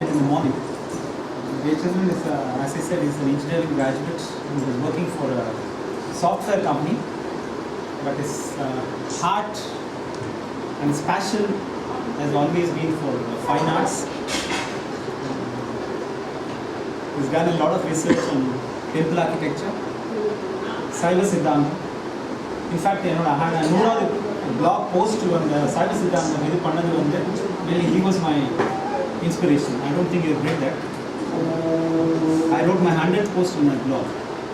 in the morning. Geetanjali is, as I said, is an engineering graduate who is working for a software company, but his heart and his passion has always been for fine arts. He's done a lot of research on temple architecture, Saiva Siddhanta. In fact, I had a blog post on the Saiva Siddhanta. Really, he was my inspiration. I don't think you read that. I wrote my 100th post on my blog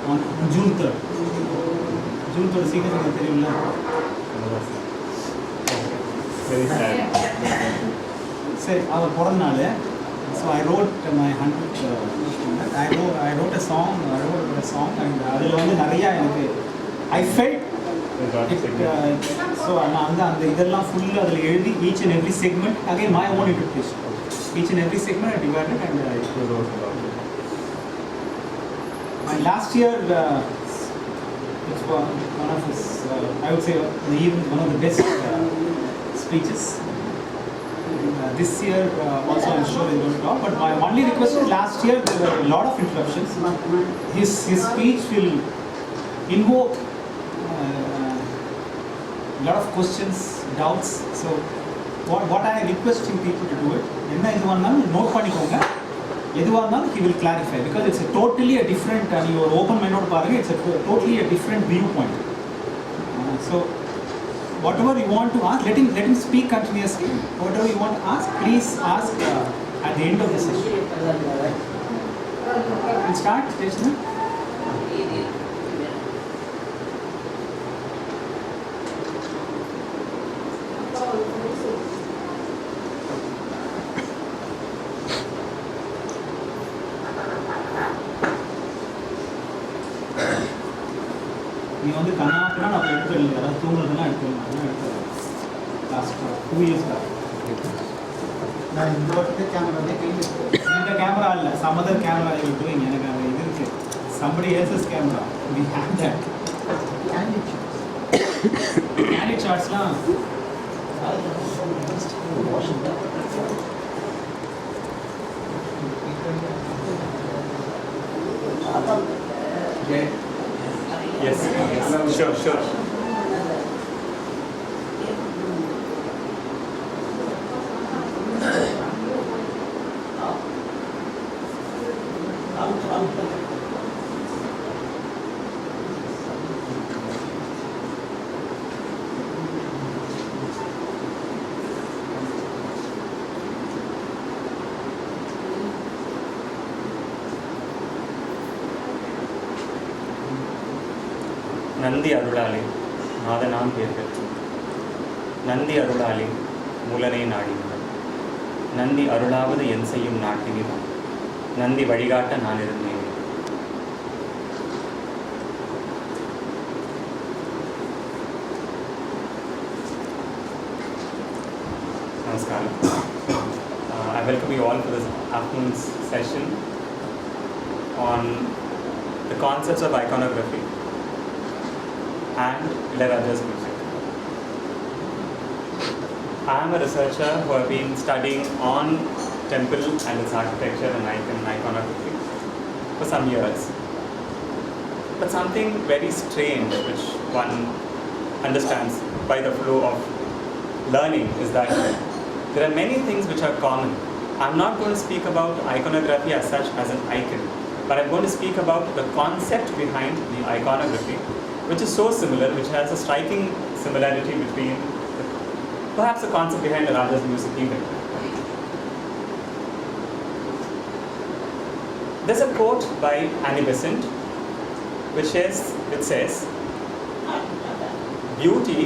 on June 3rd. June 3rd, very sad. So I wrote my 100th I wrote a song, and I felt it, so each and every segment, again my own interpretation. Each and every segment I divided and I wrote about it. And last year, it was one of his, I would say, one of the best speeches. This year, also I'm sure he's going to talk, but my only request is last year there were a lot of interruptions. His speech will invoke a lot of questions, doubts. So what I am requesting people to do it, note he will clarify, because it's a totally a different, and you are open-minded, it's a totally a different viewpoint. So whatever you want to ask, let him speak continuously. Whatever you want to ask, please ask at the end of the session. We'll start, Krishna. Last 2 years back. Camera, some other camera you're doing, somebody else's camera. We have that. Candid shots, Yes, sure. Nandi அருளாலே நாதனாம் பேர்பெற்று நந்தி அருளாலே மூலனை நாடினார் நந்தி அருளாவது என் செய்யும் நாட்டினில் நந்தி வழிகாட்ட நான் இருந்தேன். Namaskaram. I welcome you all to this afternoon's session on the concepts of iconography and ILaiyaraaja's music. I am a researcher who have been studying on temple and its architecture and iconography for some years. But something very strange which one understands by the flow of learning is that there are many things which are common. I'm not going to speak about iconography as such as an icon, but I'm going to speak about the concept behind the iconography, which is so similar, which has a striking similarity between perhaps the concept behind Raja's music even. There's a quote by Annie Besant which says, "Beauty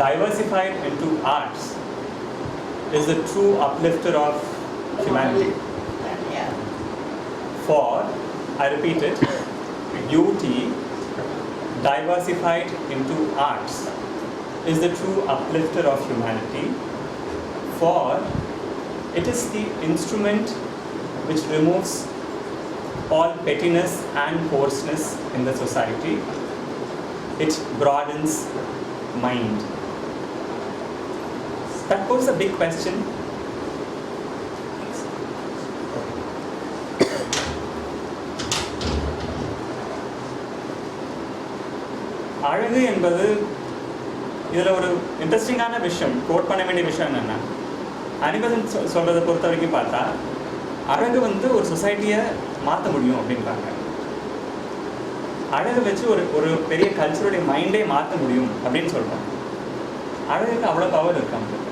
diversified into arts is the true uplifter of humanity." For, I repeat it, beauty diversified into arts is the true uplifter of humanity, for it is the instrument which removes all pettiness and coarseness in the society. It broadens mind. That poses a big question. அழகு என்பது இதில் ஒரு இன்ட்ரெஸ்டிங்கான விஷயம், code பண்ண வேண்டிய விஷயம் என்னென்னா, அனிபசன் சொல்கிறத பொறுத்த வரைக்கும் பார்த்தா அழகு வந்து ஒரு சொசைட்டியை மாற்ற முடியும் அப்படின்றாங்க. அழகு வச்சு ஒரு பெரிய கல்ச்சருடைய மைண்டே மாற்ற முடியும் அப்படின்னு சொல்கிறாங்க. அழகுக்கு அவ்வளோ பவர் இருக்கு அவங்களுக்கு.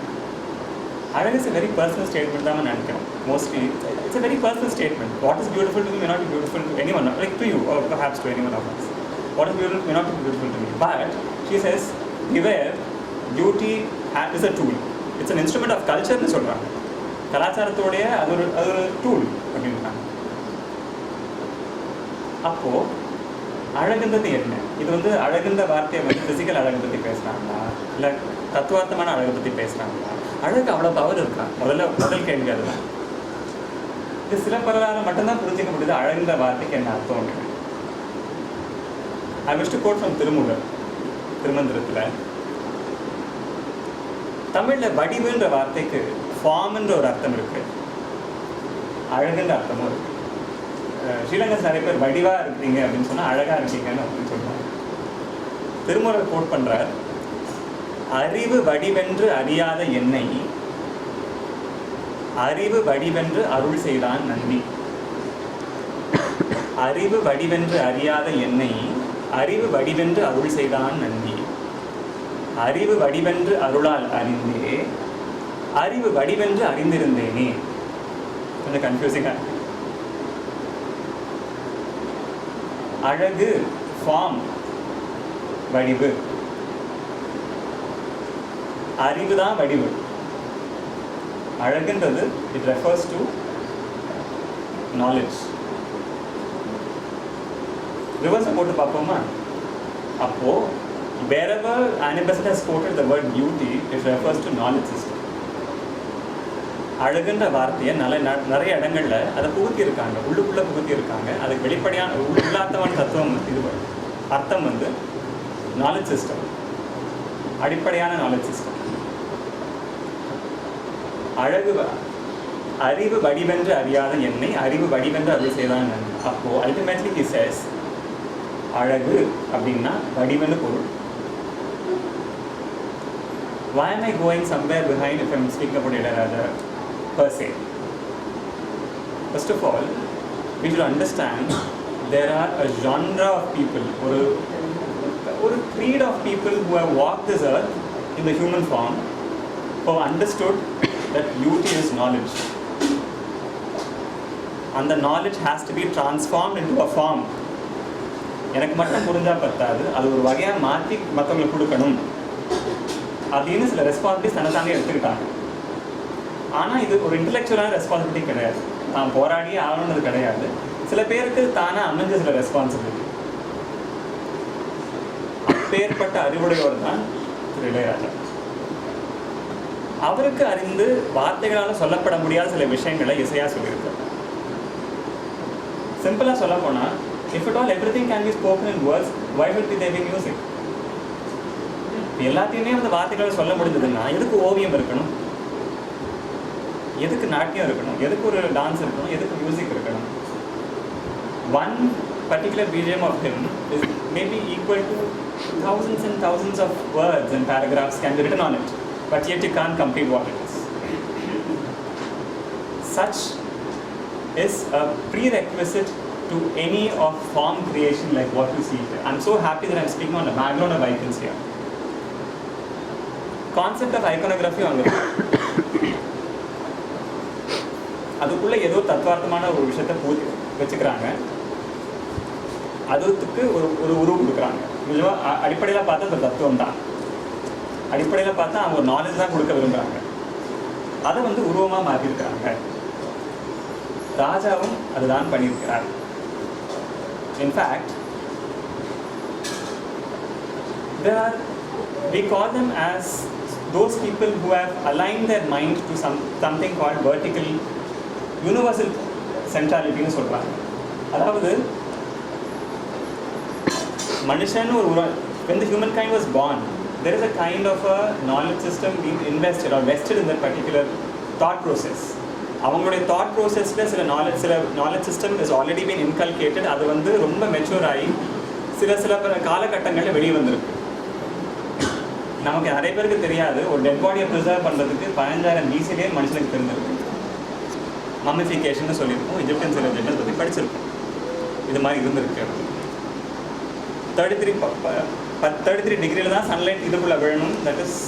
அழகு is a very personal statement தான் நான் நினைக்கிறேன். Mostly it's a very personal statement. What is beautiful to me may not be beautiful to anyone, like to you or perhaps to anyone of us. What is beautiful may not be beautiful to me. But she says, beware, beauty is a tool. It's an instrument of culture னு சொல்கிறாங்க. கலாச்சாரத்தோடைய அது ஒரு tool அப்படின்றாங்க. அப்போது அழகுன்றது என்ன? இது வந்து அழகுன்ற வார்த்தையை வந்து ஃபிசிக்கல் அழகு பற்றி பேசுகிறாங்களா, இல்லை தத்துவார்த்தமான அழகை பற்றி பேசுகிறாங்களா? அழகு அவ்வளோ பவர் இருக்கா? முதல் கேள்வி அதுதான். இது சில பரவாயில்ல மட்டும்தான் புரிஞ்சிக்க முடியுது அழகுன்ற வார்த்தைக்கு என்ன அர்த்தம். I wish to quote from திருமந்திரத்தில் தமிழில் வடிவுன்ற வார்த்தைக்கு ஃபார்ம்ன்ற ஒரு அர்த்தம் இருக்கு, அழகுன்ற அர்த்தமும் இருக்கு. ஸ்ரீலங்கா நிறைய பேர் வடிவாக இருக்கீங்க அப்படின்னு சொன்னால் அழகாக இருக்கீங்கன்னு அப்படின்னு சொல்லுவாங்க. திருமுறை கோட் பண்ணுறார், அறிவு வடிவென்று அறியாத என்னை அறிவு வடிவென்று அருள் செய்தான் நன்றி. அறிவு வடிவென்று அறியாத என்னை அறிவு வடிவென்று அருள் செய்தான் நன்றி. அறிவு வடிவென்று அருளால் அறிந்தே அறிவு வடிவென்று அறிந்திருந்தேனே. கொஞ்சம் கன்ஃபியூசிங்காக. அழகு ஃபார்ம், வடிவு. அறிவு தான் வடிவு. அழகுன்றது இட் ரெஃபர்ஸ் டு நாலேஜ். ரிவர்ஸை போட்டு பார்ப்போமா? அப்போ wherever Anibesant has quoted the word beauty, it refers to knowledge system. அழகுன்ற வார்த்தையை நிறைய இடங்கள்ல அதை புகுத்தி இருக்காங்க, உள்ளுக்குள்ள புகுத்தி இருக்காங்க. அதுக்கு வெளிப்படையான உள்ளார்த்தமான தத்துவம் இது அர்த்தம் வந்து நாலேஜ் சிஸ்டம், அடிப்படையான நாலேஜ் சிஸ்டம். அழகு அறிவு வடிவென்று அறியாத என்னை அறிவு வடிவென்று அருள் செய்தான். அப்போ அல்டிமேட்லி he says அழகு அப்படின்னா வடிவென்று பொருள். Why am I going somewhere behind if I'm speaking about ILaiyaraaja per se? First of all, we should understand there are a genre of people, or a creed of people who have walked this earth in the human form, who have understood that beauty is knowledge. And the knowledge has to be transformed into a form. எனக்கு மட்டும் புரிஞ்சால் பத்தாது, அது ஒரு வகையாக மாற்றி மற்றவங்களுக்கு கொடுக்கணும் அப்படின்னு சில ரெஸ்பான்சிபிலிட்டிஸ் தன்னைத்தானே எடுத்துக்கிட்டாங்க. ஆனால் இது ஒரு இன்டெலெக்சுவலான ரெஸ்பான்சிபிலிட்டி கிடையாது, தான் போராடியே ஆகணுன்றது கிடையாது. சில பேருக்கு தானாக அமைஞ்ச சில ரெஸ்பான்சிபிலிட்டி. அப்பேற்பட்ட அறிவுடையோடு தான் திரு இளையராஜா. அவருக்கு அறிந்து வார்த்தைகளால் சொல்லப்பட முடியாத சில விஷயங்களை இசையாக சொல்லியிருக்கார். சிம்பிளாக சொல்ல போனால், if at all everything can be spoken in words, why would there be music? எல்லாத்தையுமே வந்து வார்த்தைகளை சொல்ல முடிஞ்சதுன்னா எதுக்கு ஓவியம் இருக்கணும், எதுக்கு நாட்டியம் இருக்கணும், எதுக்கு ஒரு டான்ஸ் இருக்கணும், எதுக்கு மியூசிக் இருக்கணும்? One particular BGM of him is maybe equal to thousands and thousands of words and paragraphs can be written on it, but yet you can't complete what it is. Such is a prerequisite to any of form creation like what you see here. I'm so happy that I'm speaking on the background of icons here. Concept of iconography on the அதுக்குள்ள ஏதோ தத்துவார்த்தமான ஒரு விஷயத்தை வச்சுக்கிறாங்க, அதுக்கு ஒரு உருவம் கொடுக்குறாங்க. நிஜமாக அடிப்படையில் பார்த்தா அந்த தத்துவம் தான், அடிப்படையில் பார்த்தா அவங்க ஒரு நாலேஜ் தான் கொடுக்க விரும்புகிறாங்க. அதை வந்து உருவமாக மாற்றிருக்கிறாங்க. ராஜாவும் அதுதான் பண்ணியிருக்கிறார். In fact, we call them as those people who have aligned their mind to something called vertical universal centrality னு சொல்றாங்க. அதாவது மனுஷன் when the humankind was born, there is a kind of a knowledge system being invested or vested in that particular thought process. அவங்களுடைய thought ப்ரோசஸில் சில knowledge system is already been inculcated. அது வந்து ரொம்ப mature ஆகி சில காலகட்டங்களில் வெளியே வந்திருக்கு. நமக்கு நிறைய பேருக்கு தெரியாது, ஒரு டெட் பாடியை ப்ரிசர்வ் பண்ணுறதுக்கு 15,000 BC மனுஷனுக்கு தெரிஞ்சிருக்கு. மம்மிஃபிகேஷன் சொல்லியிருக்கோம், இஜிப்டியன் சிவிலைசேஷன் பற்றி படிச்சிருக்கோம். இது மாதிரி இருந்திருக்கு. 33 டிகிரியில் தான் சன்லைட் இதுக்குள்ளே விழணும், தட் இஸ்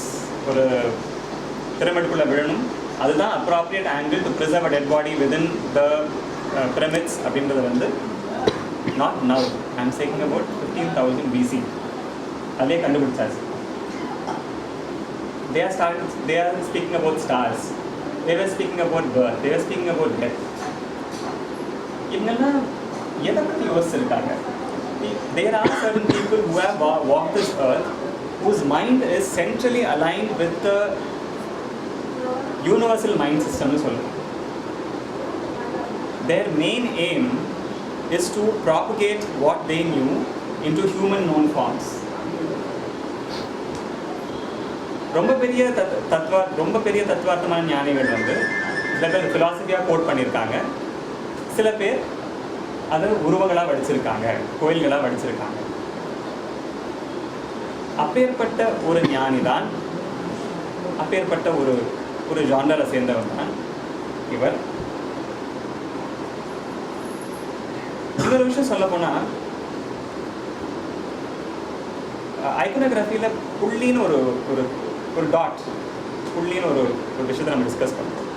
ஒரு பிரமிடுக்குள்ளே விழணும். அதுதான் appropriate angle to preserve a dead body within the pyramids அப்படின்றது வந்து not now. I am saying about 15,000 BC. அதே கண்டுபிடிச்சாச்சு. They are speaking about stars. They were speaking about birth. They were speaking about death. இவங்கெல்லாம் எதை பற்றி யோசிச்சிருக்காங்க? There are certain people who have walked this earth whose mind is centrally aligned with the universal mind system னு சொல்லுவோம். Their main aim is to propagate what they knew into human known forms. ரொம்ப பெரிய தத்துவார்த்தமான ஞானிகள் வந்து சில பேர் ஃபிலாசபியாக code பண்ணியிருக்காங்க, சில பேர் அதை உருவங்களாக வடிச்சிருக்காங்க, கோயில்களாக வடிச்சிருக்காங்க. அப்பேற்பட்ட ஒரு ஞானி தான், அப்பேற்பட்ட ஒரு ஜானரை சேர்ந்தவர் தான் இவர். இன்னொரு விஷயம் சொல்ல போனால், ஐகனோகிராஃபியில் புள்ளின்னு ஒரு டாட், புள்ளின்னு ஒரு விஷயத்தை நம்ம டிஸ்கஸ் பண்ணுறோம்.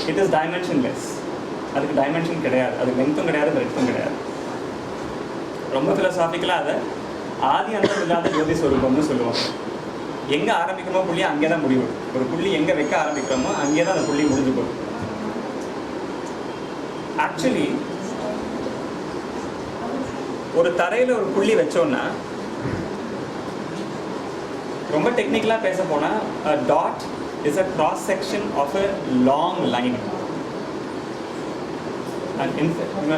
It is dimensionless. அதுக்கு டைமென்ஷன் கிடையாது, அதுக்கு லென்த்தும் கிடையாது, பிரெட்த்தும் கிடையாது. ரொம்ப ஃபிலசாபிக்கலாக அதை ஆதி அந்தம் இல்லாத ஜோதி ஸ்வரூபம்னு சொல்லுவாங்க. எங்கே ஆரம்பிக்கிறோமோ புள்ளி அங்கே தான் முடிவு. ஒரு புள்ளி எங்கே வைக்க ஆரம்பிக்கிறோமோ அங்கே தான் அந்த புள்ளி முடிஞ்சு போகும். ஆக்சுவலி ஒரு தரையில் ஒரு புள்ளி வச்சோன்னா, ரொம்ப டெக்னிக்கலாக பேச போனால், dot is a cross section of a long line.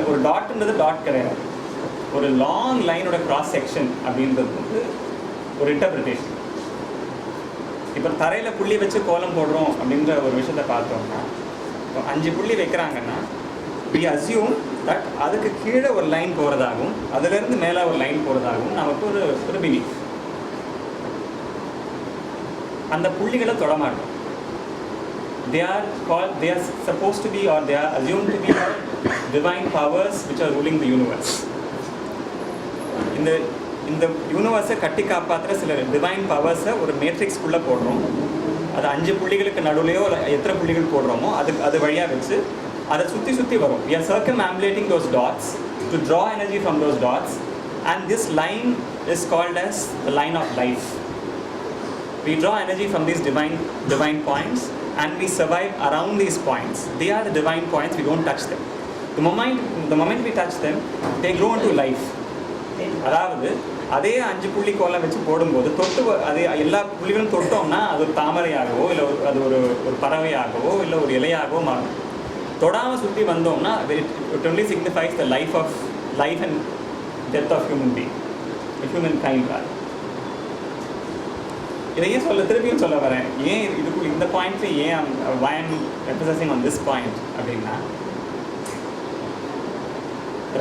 ஒரு டாட்ன்றது டாட் கிடையாது, ஒரு லாங் லைனோட கிராஸ் செக்ஷன் அப்படின்றது வந்து ஒரு இன்டர்பிரிட்டேஷன். இப்போ தரையில் புள்ளி வச்சு கோலம் போடுறோம் அப்படின்ற ஒரு விஷயத்தை பார்த்தோம்னா, 5 புள்ளி வைக்கிறாங்கன்னா we assume that அதுக்கு கீழே ஒரு லைன் போகிறதாகவும் அதுலேருந்து மேலே ஒரு லைன் போகிறதாகவும் நமக்கு ஒரு பிலீஃப். அந்த புள்ளிகளை தொடமாட்டோம். they are supposed to be, or they are assumed to be divine powers which are ruling the universe. இந்த யூனிவர்ஸை கட்டி காப்பாற்றுற சில டிவைன் பவர்ஸை ஒரு மேட்ரிக்ஸ்குள்ளே போடுறோம். அது 5 புள்ளிகளுக்கு நடுவுலையோ எத்தனை புள்ளிகள் போடுறோமோ அது வழியாக வச்சு அதை சுற்றி வரும். We are circumambulating those dots to draw energy from those dots, and this line is called as the line of life. We draw energy from these divine points, and we survive around these points. They are the divine points. We don't touch them. The moment we touch them, they grow into life. அதாவது அதே 5 புள்ளி கோலம் வச்சு போடும்போது அதே எல்லா புள்ளிகளும் தொட்டோம்னா அது ஒரு தாமரையாகவோ இல்லை அது ஒரு பறவையாகவோ இல்லை ஒரு இலையாகவோ மாறும். தொடாமல் சுற்றி வந்தோம்னா it only signifies the life and death of human being, human kind. இதையே திருப்பியும் சொல்ல வரேன். ஏன் இதுக்கு இந்த பாயிண்ட்ல ஏன் why I'm emphasizing on this point அப்படின்னா,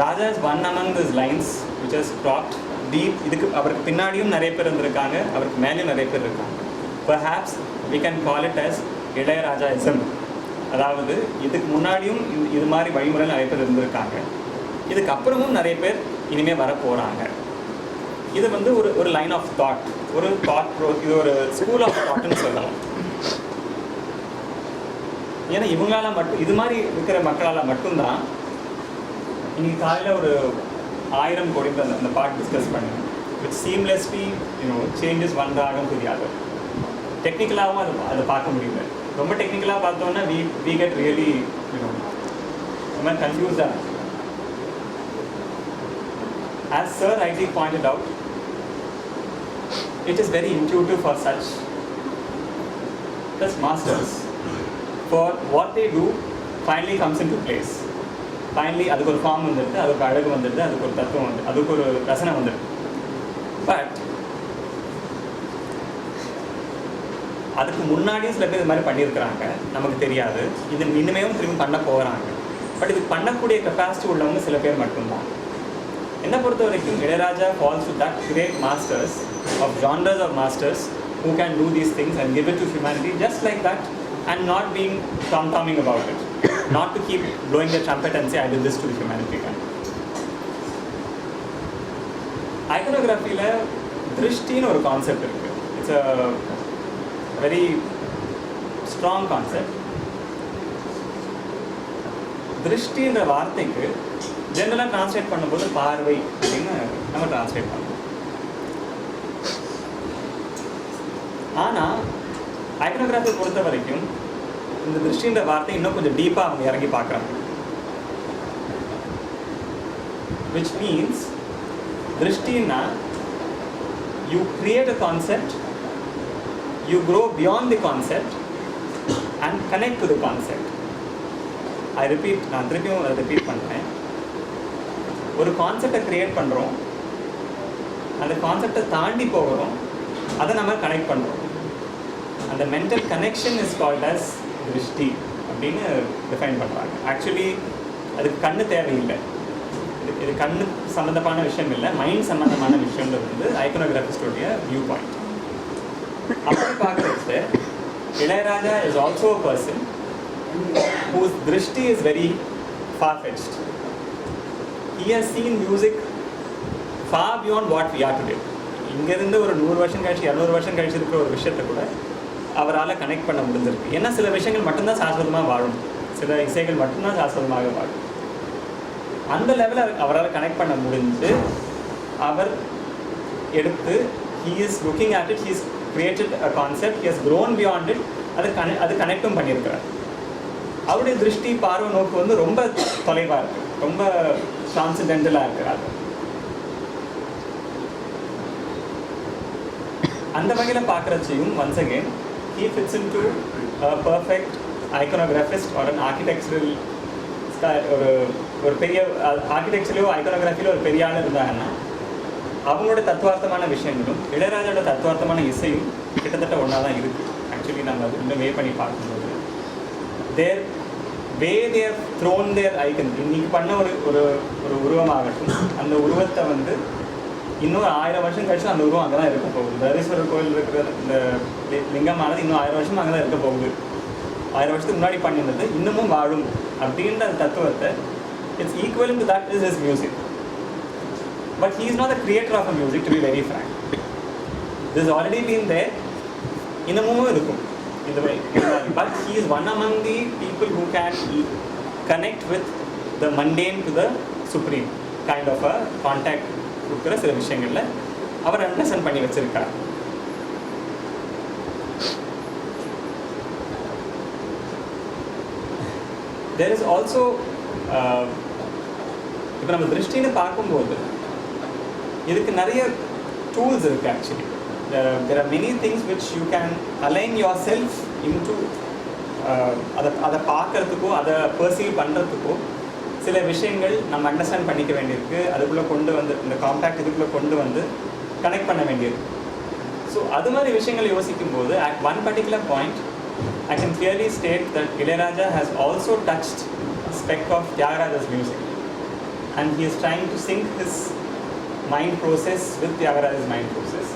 Raja is one among these lines which has cropped deep. இதுக்கு அவருக்கு பின்னாடியும் நிறைய பேர் இருந்திருக்காங்க, அவருக்கு மேலேயும் நிறைய பேர் இருக்காங்க. Perhaps we can call it as ILaiyaraajaism. அதாவது இதுக்கு முன்னாடியும் இது மாதிரி வழிமுறையில் நிறைய பேர் இருந்திருக்காங்க, இதுக்கப்புறமும் நிறைய பேர் இனிமேல் வர போகிறாங்க. இது வந்து ஒரு லைன் ஆஃப் தாட், ஒரு தாட் ப்ரோஸ், இது ஒரு ஸ்கூல் ஆஃப் தாட்னு சொல்லலாம். ஏன்னா இவங்களால மட்டும், இது மாதிரி இருக்கிற மக்களால் மட்டும்தான் இன்னைக்கு காலையில் ஒரு 1000 கோடி அந்த பார்ட் டிஸ்கஸ் பண்ணேன். வித் சீம்லெஸ்லி சேஞ்சஸ் வந்தாகும் தெரியாது. டெக்னிக்கலாகவும் அதை பார்க்க முடியல. ரொம்ப டெக்னிக்கலாக பார்த்தோன்னா we get really ரொம்ப கன்ஃபியூஸ்டாக. As Sir rightly pointed out, it is very intuitive for such masters. For what they do finally comes into place. Finally அதுக்கு ஒரு ஃபார்ம் வந்துடுது, அதுக்கு அழகு வந்துடுது, அதுக்கு ஒரு தத்துவம் வந்து, அதுக்கு ஒரு ரசனை வந்துடுது. பட் அதுக்கு முன்னாடியும் சில பேர் இது மாதிரி பண்ணியிருக்கிறாங்க, நமக்கு தெரியாது. இனிமேலும் திரும்பி பண்ண போகிறாங்க. பட் இது பண்ணக்கூடிய கெப்பாசிட்டி உள்ளவங்க சில பேர் மட்டும்தான். Enna portha varaikkum Ilayaraja falls to that great masters of genres of masters who can do these things and give it to humanity just like that and not being tom-tomming about it. Not to keep blowing the trumpet and say I did this to the humanity. Iconography la drishti nu or concept irukku. It's a very strong concept. Drishti என்ற வார்த்தைக்கு ஜெனரலாக translate பண்ணும்போது பார்வை அப்படின்னு நம்ம translate பண்ணுவோம். ஆனால் iconography பொறுத்த வரைக்கும் இந்த திருஷ்டின்ற வார்த்தை இன்னும் கொஞ்சம் டீப்பாக அவங்க இறங்கி பார்க்குறாங்க. விச் மீன்ஸ் திருஷ்டின்னா you create a concept, you grow beyond the concept and connect to the concept. நான் திருப்பியும் அதை ரிப்பீட் பண்ணுறேன். ஒரு கான்செப்டை க்ரியேட் பண்ணுறோம், அந்த கான்செப்டை தாண்டி போகிறோம், அதை நம்ம கனெக்ட் பண்ணுறோம். அந்த mental connection is called as திருஷ்டி அப்படின்னு டிஃபைன் பண்ணுறாங்க. ஆக்சுவலி அதுக்கு கண்ணு தேவையில்லை, இது கண்ணு சம்மந்தமான விஷயம் இல்லை, மைண்ட் சம்மந்தமான விஷயன்றது வந்து ஐக்கனோகிராஃபிஸ்டோடைய வியூ பாயிண்ட். அப்படி பார்க்குறச்சு Ilaiyaraaja is also a person whose drishti is very far-fetched. He has seen music far beyond what we are today. இங்கேருந்து ஒரு 100 வருஷம் கழிச்சு 200 வருஷம் கழிச்சு இருக்கிற ஒரு விஷயத்தை கூட அவரால் கனெக்ட் பண்ண முடிஞ்சிருக்கு. ஏன்னா சில விஷயங்கள் மட்டும்தான் சாஸ்வதமாக வாழும், சில இசைகள் மட்டும்தான் சாஸ்வதமாக வாழும். அந்த லெவலில் அவரால் கனெக்ட் பண்ண முடிஞ்சு அவர் எடுத்து he is looking at it, he has created a concept, he has grown beyond it, அது கனெக்டும் பண்ணியிருக்கிறார். அவருடைய திருஷ்டி பார்வை நோக்கு வந்து ரொம்ப தொலைவாக இருக்குது, ரொம்ப டிரான்சென்டென்டலாக இருக்கிறார். அந்த வகையில் பார்க்குறச்சையும் once again he fits into a perfect iconographist or an architectural ஒரு பெரிய ஆர்கிடெக்சர்லையோ ஐக்கனோகிராஃபிலையோ ஒரு பெரிய ஆள் இருந்தாங்கன்னா அவங்களோட தத்துவார்த்தமான விஷயங்களும் இளையராஜோட தத்துவார்த்தமான இசையும் கிட்டத்தட்ட ஒன்றா தான் இருக்குது. ஆக்சுவலி நம்ம அது இன்னும் வே பண்ணி பார்க்கும்போது தேர் வே தேர் த்ரோன் தேர் ஐக்கன் இன்னைக்கு பண்ண ஒரு ஒரு ஒரு உருவமாகட்டும், அந்த உருவத்தை வந்து இன்னும் 1000 வருஷம் கழிச்சு அந்த உருவம் அங்கே தான் இருக்க போகுது. தரீஸ்வரர் கோயில் இருக்கிற இந்த லிங்கமானது இன்னும் 1000 வருஷம் அங்கே தான் இருக்க போகுது. 1000 வருஷத்துக்கு முன்னாடி பண்ணியிருந்தது இன்னமும் வாழும் அப்படின்ற தத்துவத்தை it's equal to that is his music. But he is not the creator of a music, to be very frank. This has already been there. இன்னமும் இருக்கும் இந்த way. But he is one among the people who can connect with the mundane to the supreme kind of a contact கொடுக்குற சில விஷயங்கள்ல அவர் understand பண்ணி வச்சிருக்கார். There is also இப்போ நம்ம திருஷ்டின்னு பார்க்கும்போது இதுக்கு நிறைய டூல்ஸ் இருக்குது. Actually there are many things which you can align yourself into. அதை பார்க்கறதுக்கோ அதை பர்சீவ் பண்ணுறதுக்கோ சில விஷயங்கள் நம்ம அண்டர்ஸ்டாண்ட் பண்ணிக்க வேண்டியிருக்கு. அதுக்குள்ளே கொண்டு வந்து இந்த காம்பேக்ட் இதுக்குள்ளே கொண்டு வந்து கனெக்ட் பண்ண வேண்டியிருக்கு. ஸோ அது மாதிரி விஷயங்கள் யோசிக்கும்போது at one particular point I can clearly state that Ilayaraja has also touched a speck of Tyagaraja's music, and he is trying to sync his mind process with Tyagaraja's mind process.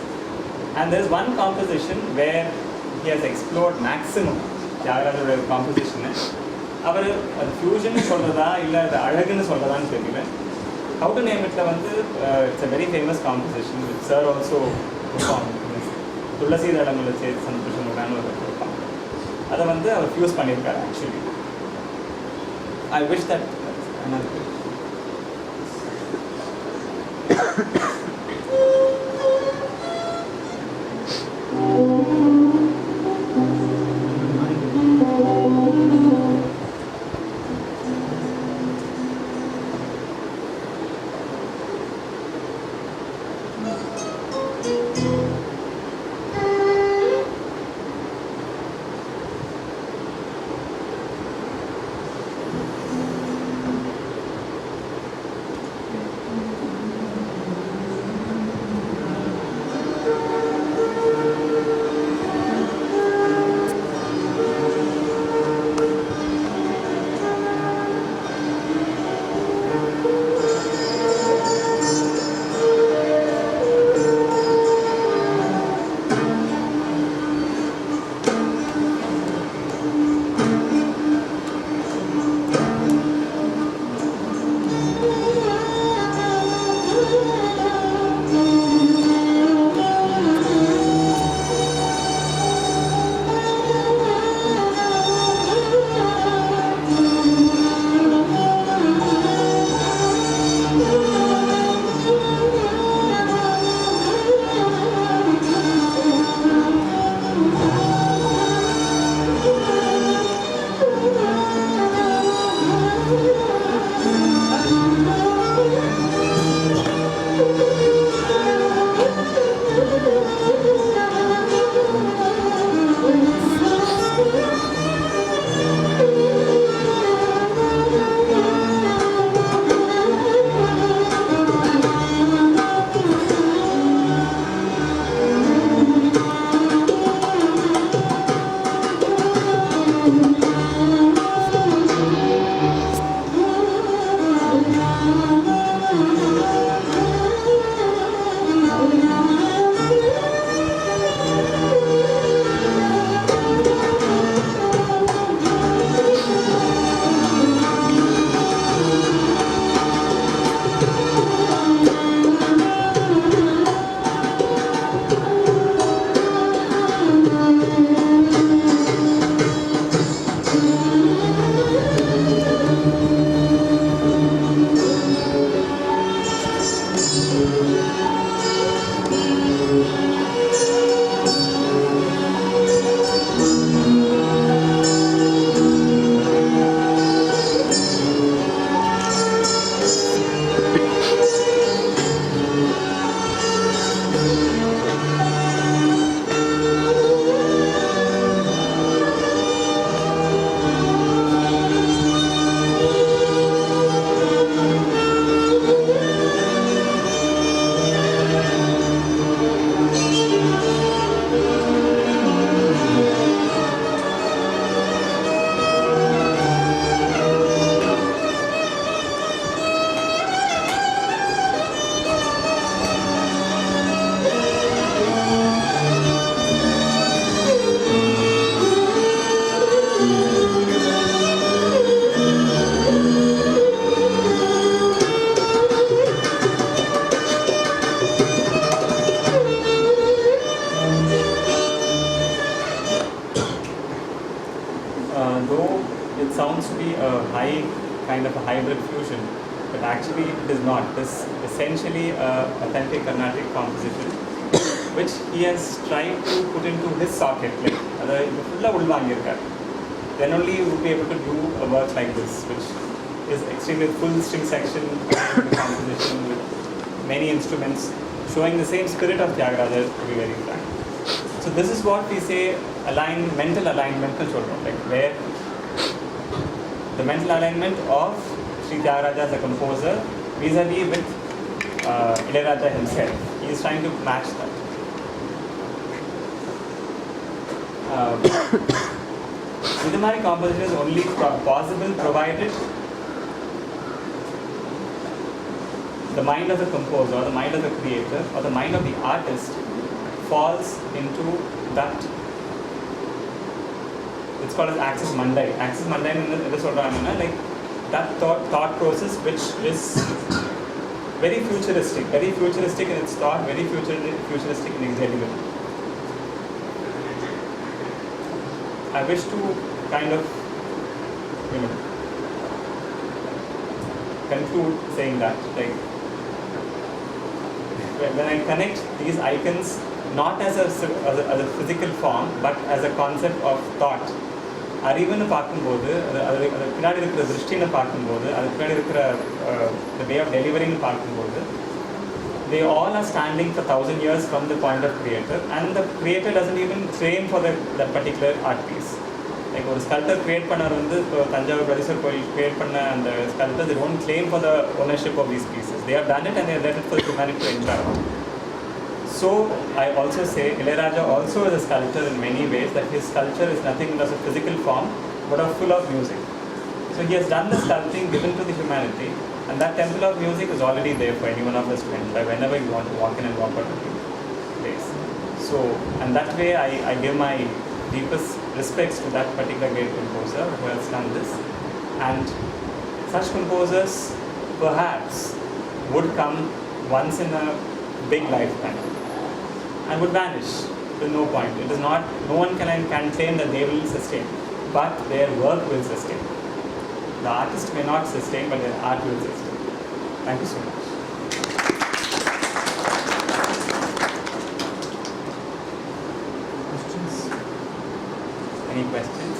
And there is one composition where he has explored maximum Tyagaraja's composition. அவர் அது fusion சொல்கிறதா இல்லை அது அழகுன்னு சொல்கிறதான்னு தெரியல. How to name it வந்து it's a very famous composition which sir also performed. துளசி தடங்களை சேர்த்து சந்தோஷம் ஒரு கொடுப்பாங்க. அதை வந்து அவர் ஃபியூஸ் பண்ணியிருக்காரு. Actually I wish that very kind of a hybrid fusion, but actually it is not. It is essentially a authentic Carnatic composition, which he has tried to put into his socket. Like, then only you would be able to do a work like this, which is extremely full string section composition with many instruments, showing the same spirit of Tyagaraja, to be very frank. So this is what we say mental alignment, like where the mental alignment of Sri Tyagaraja as a composer vis-a-vis with ILaiyaraaja himself. He is trying to match that. Vidamari composition is only possible provided the mind of the composer, or the mind of the creator, or the mind of the artist falls into that. It's called as axis mandai. Axis mandai is like that thought process which is very futuristic in its thought, very futuristic in execution. I wish to kind of, conclude saying that, like, when I connect these icons not as a physical form, but as a concept of thought, அறிவுன்னு பார்க்கும்போது அது பின்னாடி இருக்கிற திருஷ்டின்னு பார்க்கும்போது அது பின்னாடி இருக்கிற the way of delivering பார்க்கும்போது they all are standing for 1,000 years from the point of creator, and the creator doesn't even claim for that particular art piece. Like ஒரு sculptor create பண்ணவர் வந்து இப்போ தஞ்சாவூர் பிரதீஸ்வர் கோயில் create பண்ண அந்த sculptor, they don't claim for the ownership of these pieces. They have done it and they have left it for the humanity to enjoy. So I also say ILaiyaraaja also is a sculptor in many ways, that his sculpture is nothing as a physical form but full of music. So he has done the sculpting given to the humanity, and that temple of music is already there for any one of us to enjoy whenever you want to walk in and walk out of the place. So, and that way I give my deepest respects to that particular great composer who has done this. And such composers perhaps would come once in a big lifetime and would vanish to no point. It is not, no one can claim that they will sustain, but their work will sustain. The artist may not sustain, but their art will sustain. Thank you so much. Questions? Any questions?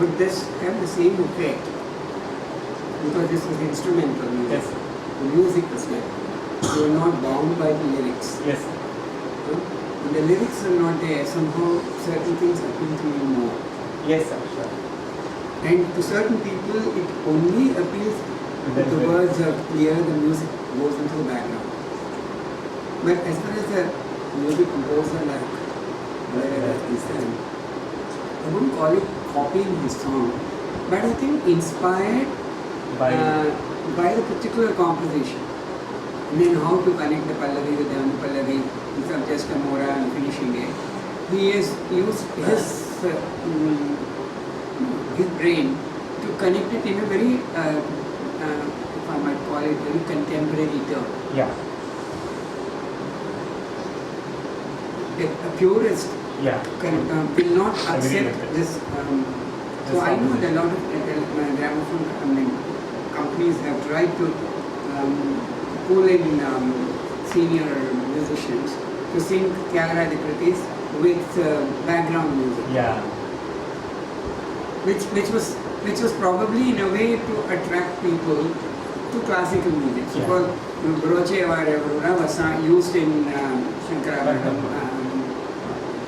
Would this have the same effect? Because this is instrumental music. Yes. The music is well. You are not bound by the lyrics. Yes. When the lyrics are not there, somehow certain things appeal to you more. Yes, sir. Sure. And to certain people, it only appeals if the words are clear, the music goes into the background. But as far as a music composer like ILaiyaraaja is concerned, I wouldn't call it copying his song, but I think inspired by the particular composition. And then how to connect the Pallavi with the Anupallavi instead of just a mora and finishing it. He has used his brain to connect it in a very, if I might call it, very contemporary term. Yeah. A purist will not accept this. So I know that a lot of gramophone companies have tried to pull in senior musicians to sing Tyagaraja Kritis with background music. Yeah. Which was probably in a way to attract people to classical music. Yeah. Because Broche was used in Shankarabharam,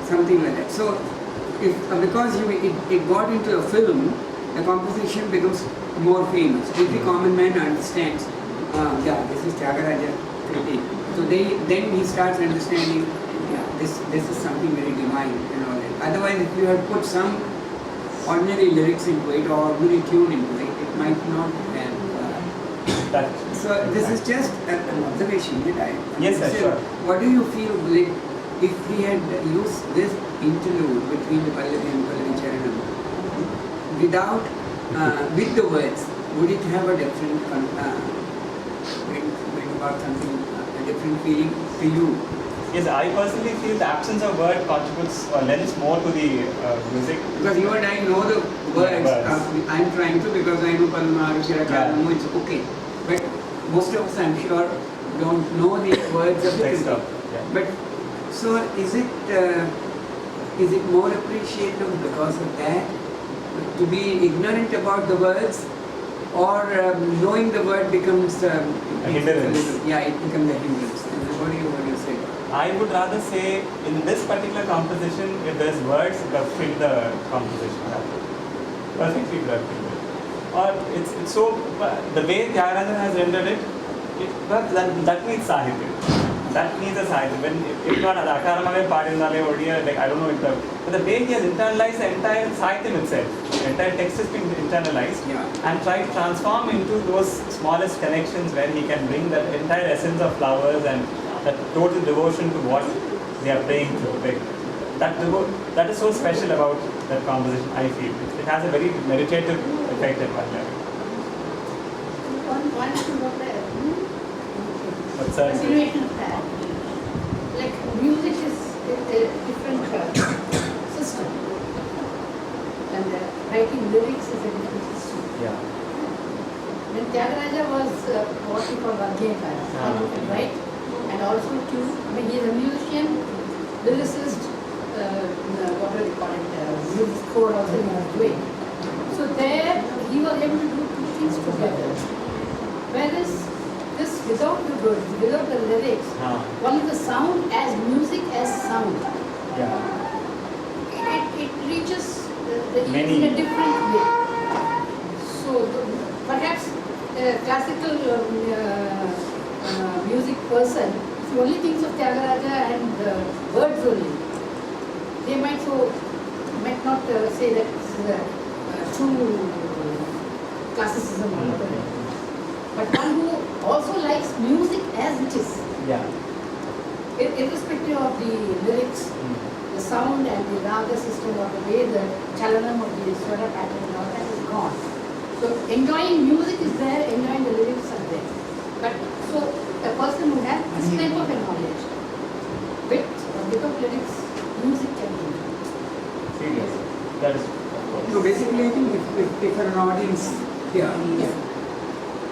something like that. So, because it got into a film, the composition becomes more famous. Every common man understands, this is Tyagaraja Kriti. So then he starts understanding, this is something very divine and all that. Otherwise, if you had put some ordinary lyrics into it or ordinary tune into it, it might not have. So this is just an observation, did I? Yes, sir, sure. What do you feel like if we had used this interlude between the Pallavi and Pallavi Charanam without, with the words, would it have a different, bring about something, a different feeling to you? Yes, I personally feel the absence of word contributes or lends more to the music. Because you and I know the words. I'm trying to because I know Palma, Ruchira, it's okay. But most of us, I'm sure, don't know the words of the Text music. yeah. But so is it more appreciative because of that? To be ignorant about the words, or knowing the word becomes a hindrance? Yeah, it becomes a hindrance. What do you say? I would rather say in this particular composition, if there's words, it will fill the composition. Perfectly it will fill it. Or it's so, the way Tyagarajan has rendered it, that needs Sahitya. That needs a Sahitya. When, if not, Akaramale, Padinale, Odia, like I don't know if but the way he has internalized the entire Sahitya itself, the entire text has been internalized and tried to transform into those smallest connections where he can bring the entire essence of flowers and that total devotion to what they are praying to. Like, that is so special about that composition, I feel. It has a very meditative effect at one level. One thing about that. But sir, Continuation of that. Like music is a different system. And writing lyrics is a different system. yeah. When Tyagaraja was what we call Varghekara, he can write and also tune. I mean, he is a musician, lyricist, what do you call it, music score also he was doing. So there he was able to do two things together. Whereas this without the words, without the lyrics, only the sound as music as sound. Yeah. It reaches the ears Many. in a different way. So perhaps a classical music person, if he only thinks of Tyagaraja and words only, they might not say that it's true classicism or whatever. But one who also likes music as it is, Yeah. irrespective of the lyrics, the sound and the raga system or the way the chalanam of the swara pattern and all that is gone. So enjoying music is there, enjoying the lyrics are there. But so a person who has this type of a knowledge, with or without lyrics, music can be enjoyed. Serious. That is. So basically, I think if an audience here,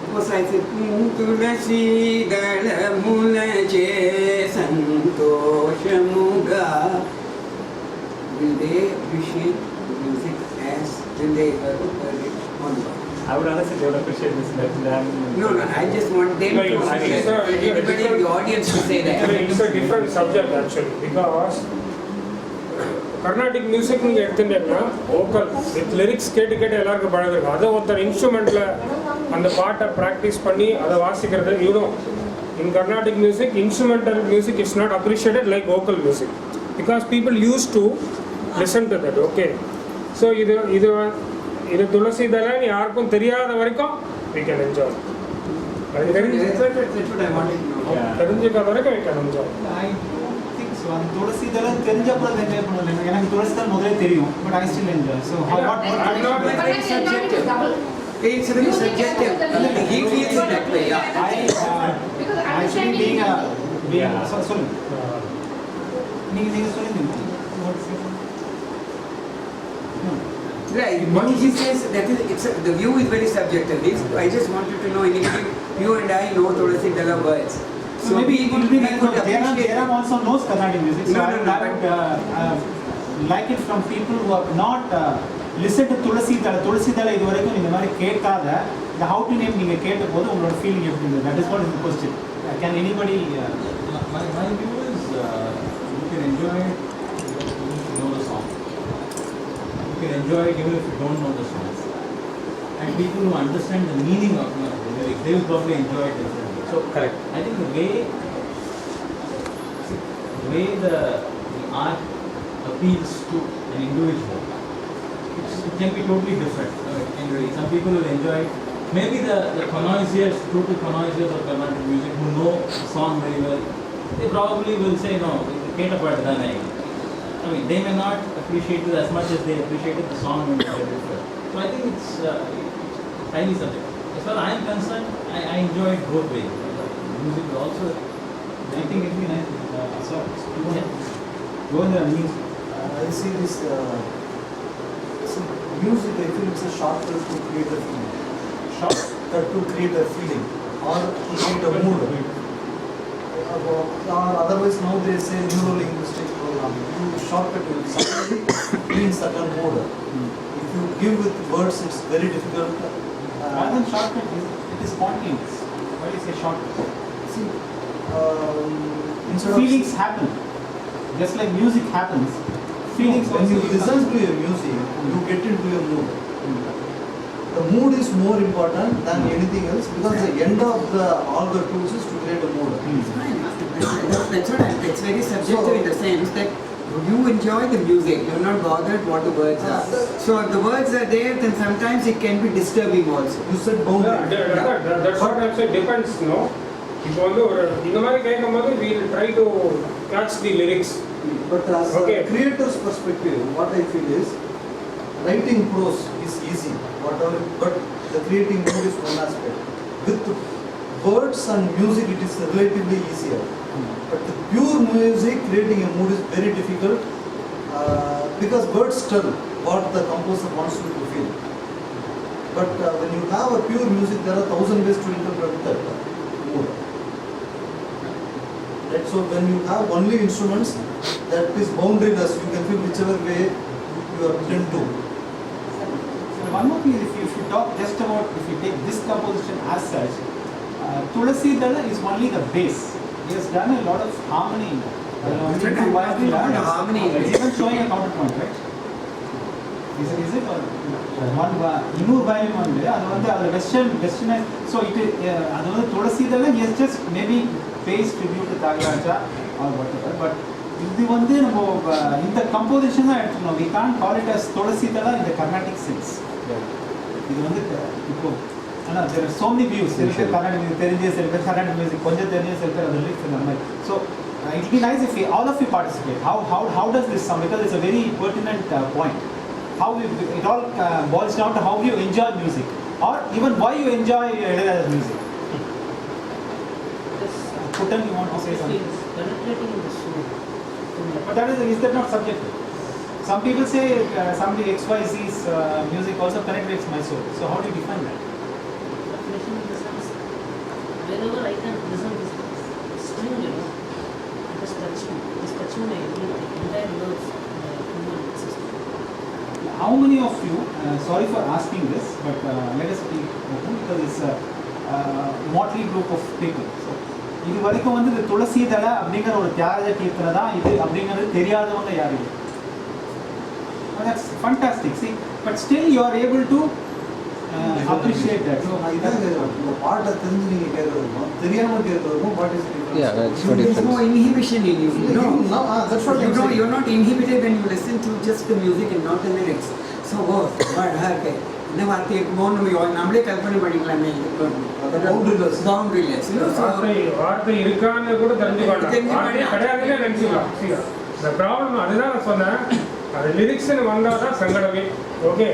suppose I said, Tulasi Dala Mulaje Santoshamuga, will they appreciate music as when they heard it on the I would rather say they would appreciate this better than. No, I just want them No, to I mean, appreciate everybody in the audience to say that. It's a different subject actually because Carnatic music நீங்க எடுத்துட்டீங்கன்னா vocal with lyrics கேட்டு எல்லாருக்கும் பழகிருக்கும். அதை ஒருத்தர் இன்ஸ்ட்ருமெண்ட்ல அந்த பாட்டை practice பண்ணி அதை வாசிக்கிறது in Carnatic music, instrumental music is not appreciated like vocal music because people used to listen to that. Okay, so இது துளசி தலன்னு யாருக்கும் தெரியாத வரைக்கும் we can enjoy. அது That's what I wanted to know. தெரிஞ்சுக்காத வரைக்கும் we can enjoy. I think so. அந்த துளசி இதெல்லாம் தெரிஞ்சப்பறம் enjoy பண்ணல. எனக்கு துளசி தான் முதல்ல தெரியும். But I still enjoy. So what I'm not But very I enjoy it subjective. double. It's very subjective. He feels it that way, yeah. Because actually being understanding a sorry. நீங்க சொல்லுங்க. Right, what he says, that is, the view is very subjective. I just wanted to know, you and I know Tulasi Dala words. So maybe it will be appreciate there are also knows Carnatic music. So No, I would like it from people who have not listened to Tulasi Dala. Tulasi Dala இது வரைக்கும் இந்த மாதிரி கேட்காத the how to name நீங்க கேட்டபோது உங்களோட feeling எப்படி இருந்தது? That is what is the question. Can anybody my view is you can enjoy it even if you know the song. You can enjoy it even if you don't know the songs. And people who understand the meaning of the lyrics, they will probably enjoy it differently. So correct. I think the way the art appeals to an individual, it can be totally different. Some people will enjoy it. Maybe the connoisseurs, total connoisseurs of Carnatic music who know the song very well, they probably will say, no, I mean, they may not appreciate it as much as they appreciated the song when they heard it first. So I think it's highly subjective. As far as I am concerned, I enjoy it both ways. Music is also I think it will be nice. So, go in there and meet. I see this music, I feel it's a shortcut to create a feeling. Shortcut to create a feeling or to create a mood. Or otherwise now they say neuro-linguistic programming. You shortcut it. Somebody feels certain mood. If you give with words, it's very difficult. Rather than shortcut, it is spontaneous. What do you say shortcut? See, instead Feelings happen. Just like music happens. Feelings when you also listen to your music, you get into your mood. The mood is more important than anything else because the end of all the tools is to create a mood. That's what it's very subjective in the sense that you enjoy the music, you're not bothered what the words are. So if the words are there, then sometimes it can be disturbing also. You said boundary. That's what I'm saying, depends, no? இப்போ வந்து ஒரு இந்த மாதிரி கேட்கும்போது we will try to catch the lyrics. But as a creator's perspective, what I feel is writing prose is easy, whatever, but the creating mood is one aspect. With words and music, it is relatively easier. But the pure music, creating a mood is very difficult because words tell what the composer wants you to feel. But when you have a pure music, there are 1,000 ways to interpret that mood. Right? So when you have only instruments, that is boundaryless. You can feel whichever way you are tend to. One more thing, if you talk just about, if you take this composition as such, Tulasi Dala is only the base. He has done a lot of harmony in that. Harmony. It's even showing a counterpoint, right? Is it or one Inur violin one day, other westernized. So it is another Tulasi Dala, he has just maybe pays tribute to Tyagaraja or whatever, but இது வந்து நம்ம இந்த composition தான் எடுத்துக்கணும். We can't call it as Tulasi Dala in the Carnatic sense. இது வந்து இப்போ ஆனால் there are so many views. சில பேர் கர்நாடிக் மியூசிக் தெரிஞ்சு, சில பேர் கர்நாடிக் மியூசிக் கொஞ்சம் தெரிஞ்சு, சில பேர் அது லிரிக்ஸ் இந்த மாதிரி. So it will be nice if all of you participate. How does this sound? Because it's a very pertinent point. How it all boils down to how you enjoy music, or even why you enjoy Ilayaraaja's music. Putan, you want to say something? Penetrating in the soul. But is that not subjective? Some people say somebody XYZ's music also penetrates my soul. So how do you define that? Definition in the sense, whenever I can listen to this string, it is touching my entire nerves, human system. How many of you, sorry for asking this, but let us be open because it's a motley group of people. So, இது வரைக்கும் வந்து இந்த துளசி தலை அப்படிங்கிற ஒரு தியாகராஜ கீர்த்தனை தான் இது அப்படிங்கிறது தெரியாதவங்க யாரு? That's fantastic. See, but still you are able to appreciate that. So இந்த பாட்டை தெரிஞ்சு நீங்க கேட்கறதுக்கும் தெரியாம கேட்கறதுக்கும் what is the difference? Yeah, that's what There's difference. no inhibition in you. That's what I'm saying. You're not inhibited when you listen to just the music and not the lyrics. So okay. இந்த வார்த்தையை நம்மளே கல்பனை பண்ணிக்கலாமே. Boundaryless. வார்த்தை இருக்கான்னு கூட தெரிஞ்சுக்கலாம். வார்த்தை கிடையாதுன்னு நினைச்சுக்கலாம். இந்த ப்ராப்ளம் அதுதான் நான் சொன்னேன். அது லிரிக்ஸ்னு வந்தால் தான் சங்கடமே. ஓகே,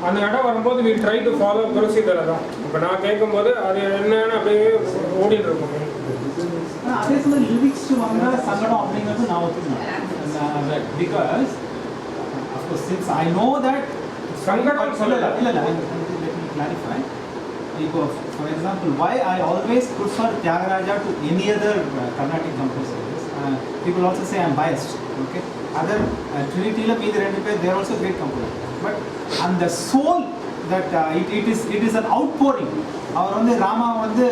அந்த இடம் வரும்போது we try to follow துளசி தலை தான். இப்போ நான் கேட்கும்போது அது என்னன்னு அப்படியே ஓடிட்டு இருக்கும். அதே சமயம் லிரிக்ஸ் வந்தால் சங்கடம் அப்படிங்கிறது நான் ஒத்துக்கிறேன். Because of course since I know that சங்கடம் சொல்லல. let me clarify. For example, why I always prefer Tyagaraja to any other Carnatic composers. People also say I'm biased. Okay, other Trinity la meedu rendu pe they are also great composers. But and the soul that it is an outpouring. Our on the Rama on the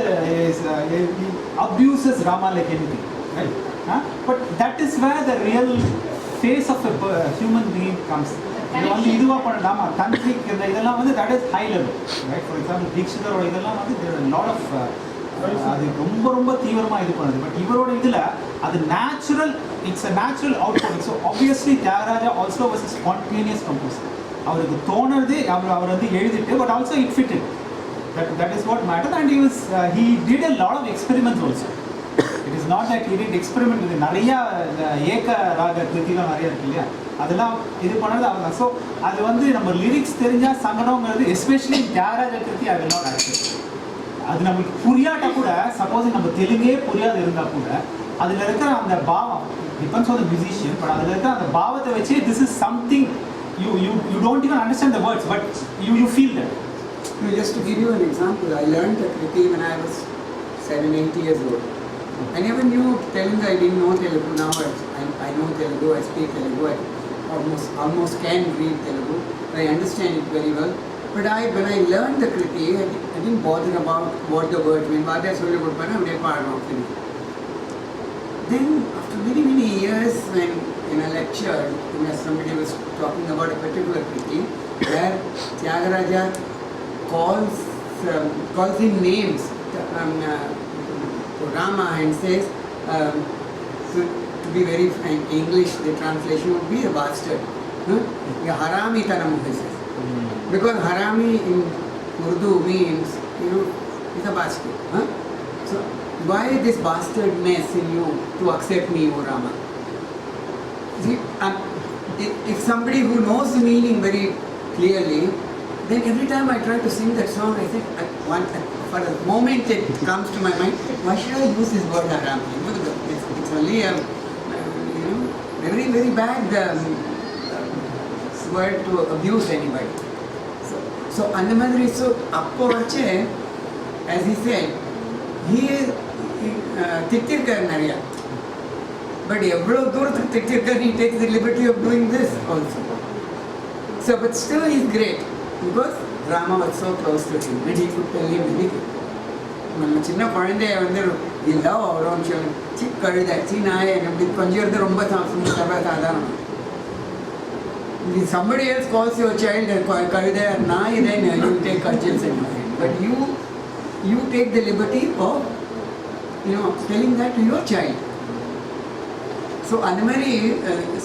abuses Rama like anything, right? But that is where the real face of a human being comes. இது வந்து இதுவா பண்ணலாமா தன்ட்ரிக் இந்த இதெல்லாம் வந்து that is high level, right? For example தீக்ஷிதரோட இதெல்லாம் வந்து there are a lot of அது ரொம்ப ரொம்ப தீவிரமா இது பண்ணுது. பட் இவரோட இதுல அது natural, it's a natural outpouring. So obviously Tyagaraja also was a spontaneous composer. அவருக்கு தோணுது அவர் வந்து எழுதிட்டு but also it fitted. That is what mattered, and he did a lot of experiments also. It is not that he did experiment with நிறைய ஏக ராக கிருதிலாம் நிறைய இருக்கு இல்லையா, அதெல்லாம் இது பண்ணது அவங்க. ஸோ அது வந்து நம்ம லிரிக்ஸ் தெரிஞ்சால் சங்கடங்கிறது especially Tyagaraja kriti I will not accept. அது நம்மளுக்கு புரியாட்டா கூட, சப்போஸ் நம்ம தெலுங்கே புரியாது இருந்தால் கூட அதில் இருக்கிற அந்த பாவம் depends on the musician, but அதில் இருக்கிற அந்த பாவத்தை வச்சு this is something you don't even understand the words, but you feel that. Just to give you an example, I learned the Kriti when I was 7-8 years old. I never knew Telugu, I didn't know Telugu. Now I know Telugu, I speak Telugu, I almost can read Telugu, I understand it very well. But when I learned the Kriti, I didn't bother about what the words mean. Then after many years, when in a lecture, somebody was talking about a particular Kriti, where Tyagaraja calls in names to Rama and says, to be very frank, English, the translation would be a bastard. Harami tanam, he says. Because harami in Urdu means, it's a bastard. So why this bastardness in you to accept me, O Rama? See, if somebody who knows the meaning very clearly, then every time I try to sing that song, I think, for a moment it comes to my mind, why should I use this word haram? It's only a very bad word to abuse anybody. So Andamadri, so appo vache, as he said, he is Tiktirkar Nariya. But evlo dur Tiktirkar, he takes the liberty of doing this also. So, but still he is great. Because Rama was so close to him and he could tell him anything. நம்ம சின்ன குழந்தைய வந்து இல்லை ஒரு நிமிஷம் கழுதை நாயை அப்படி கொஞ்சம் ரொம்ப சாதாரணம். Somebody else calls your child கழுதை நாய், then you take urgency in your hand. But you take the liberty of telling that to your child. So Anamari,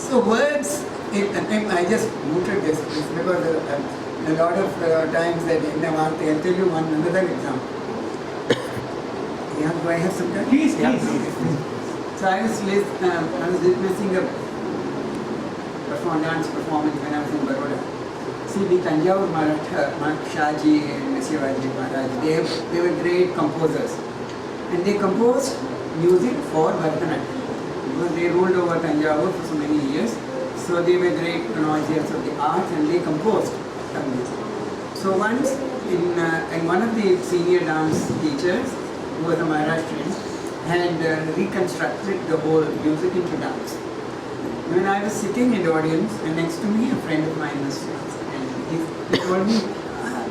so words, I just noted this because a lot of times that in the market, I'll tell you another example. Yeah, do I have some time? Please. So I was witnessing a dance performance when I was in Baroda. See, the Tanjavur Maratha, Shaji and Shivaji Maharaj, they were great composers. And they composed music for Bharatanatyam. Because they ruled over Tanjavur for so many years. So they were great connoisseurs of the arts and they composed music. So once in one of the senior dance teachers, who was a Maharashtrian, had reconstructed the whole music into dance. When I was sitting in the audience, and next to me a friend of mine was dancing, and he told me, I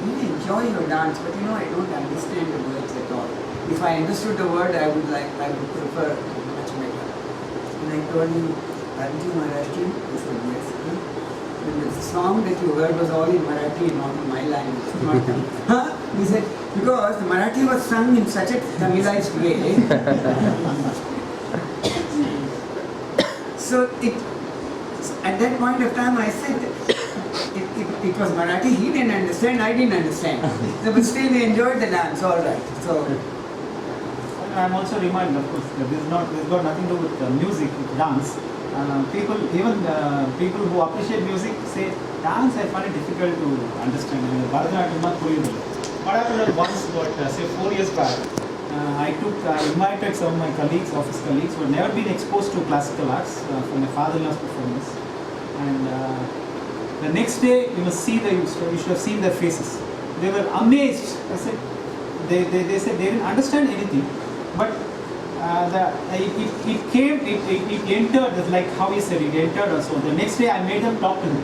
really enjoy your dance, but I don't understand the words at all. If I understood the word, I would prefer much better. And I told him, aren't you Maharashtrian? He said, yes. The song that you heard was all in Marathi, not in my language. He said, because the Marathi was sung in such a Tamilized way. So at that point of time I said, it was Marathi, he didn't understand, I didn't understand. So, but still we enjoyed the dance, all right. So I am also reminded, of course, that this got nothing to do with music, with dance. People who appreciate music say, dance I find it difficult to understand. Bharatanatyam not puriyudhu. What happened once, say 4 years back, I invited some of my colleagues, office colleagues, who had never been exposed to classical arts from my father-in-law's performance. And the next day, you should have seen their faces. They were amazed. I said, they said they didn't understand anything, but it entered, like how he said, it entered us. So the next day, I made them talk to him.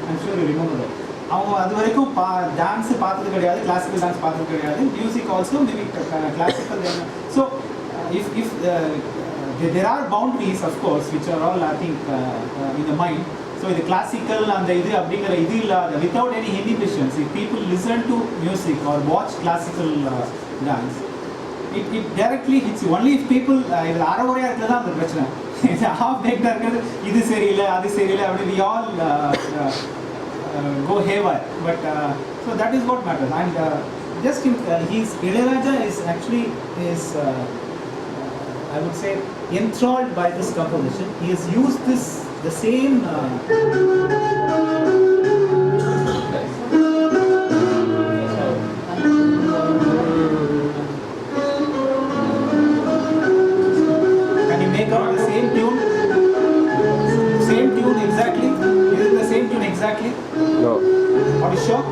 I'm sure you remember that. அவங்க அது வரைக்கும் dance பார்த்தது கிடையாது, classical dance பார்த்தது கிடையாது, music also maybe classical. So if there are boundaries, of course, which are all, I think, in the mind. So the classical and the அப்படிங்கிற இது இல்லாத, without any inhibitions, if people listen to music or watch classical dance, it directly hits you. Only if people இதில் அறகுறையாக இருக்கிறது தான் அந்த பிரச்சனை. half baked இருக்கிறது, இது சரியில்லை அது சரியில்லை அப்படி we all go haywire. But so that is what matters. And ILaiyaraaja is actually I would say enthralled by this composition. He has used the same exactly? No. Are you sure?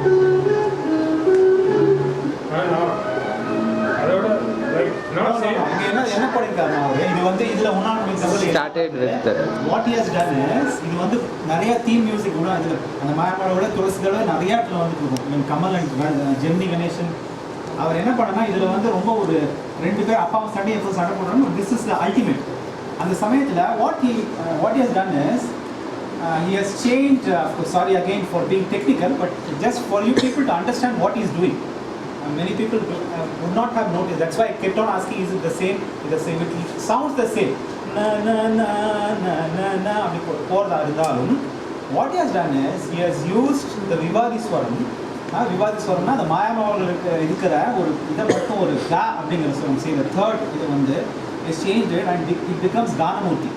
அதோட like not same இங்க என்ன பண்ணிருக்காருன்னா அவரு இது வந்து இதுல Started with what he has done is இது வந்து நிறைய தீம் மியூசிக் கூட இதுல அந்த மாயாமாவோட துளசிகளோட நிறைய இடத்துல வந்து இருக்கும். கமல் அண்ட் ஜெமினி கணேசன் அவர் என்ன பண்ணனா இதுல வந்து ரொம்ப ஒரு ரெண்டு பேர் அப்பாவும் சண்டை எப்போ சண்டை போடுறாங்க. This is the ultimate. அந்த சமயத்துல what he has done is he has changed sorry again for being technical but just for you people to understand what he is doing. Many people would not have noticed. That's why I kept on asking, is it the same? Is the same? It sounds the same. Na na na na na na. What he has done is he has used the Vivadiswaram. Vivadiswaram the மாயாமாவுல இருக்கிற ஒரு இத மட்டும் ஒரு கா அப்படிங்கற சொல்லுங்க. See the third இது வந்து is changed it and it becomes Ganamurti.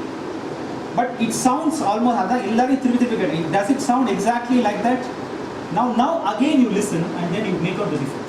But it sounds almost adha illari thiruvi. Does it sound exactly like that? Now again you listen and then you make out the difference.